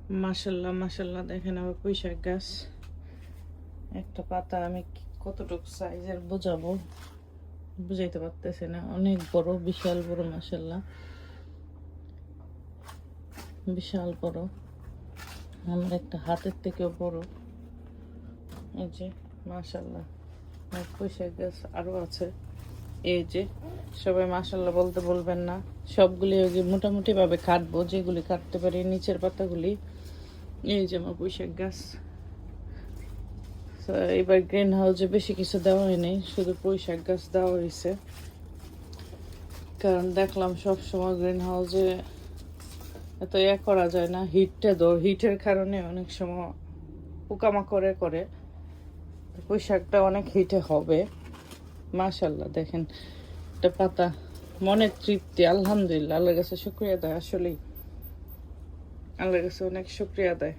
মাশাল্লাহ মাশাল্লাহ, দেখেন আবার পুঁইশাক গাছ। একটা পাতা আমি কতটুকু সাইজের বোঝাবো, বুঝাইতে পারতেছি না। অনেক বড়, বিশাল বড়, মাশাল্লাহ বিশাল বড়, আমার একটা হাতের থেকেও বড়। এই যে মাশাল্লাহ, পুঁইশাক গাছ আরো আছে। এই যে সবাই মাশাল্লাহ বলতে বলবেন না, সবগুলি ওই যে মোটামুটি ভাবে কাটবো, যেগুলি কাটতে পারি নিচের পাতাগুলি। এই যে আমার পুঁইশাক গাছ। তো এবার গ্রিন হাউসে বেশি কিছু দেওয়া হয়নি, শুধু পুঁইশাক গাছ দেওয়া হয়েছে। কারণ দেখলাম সব সময় গ্রিন হাউসে এত করা যায় না, হিটের কারণে অনেক সময় পোকামাকড়ে করে। পুঁইশাকটা অনেক হিটে হবে। মাশাল্লাহ দেখেন একটা পাতা, মনের তৃপ্তি। আলহামদুলিল্লাহ, আল্লাহর কাছে শুকরিয়া দেয়। আসলেই আল্লাহর কাছে অনেক শুকরিয়া দেয়।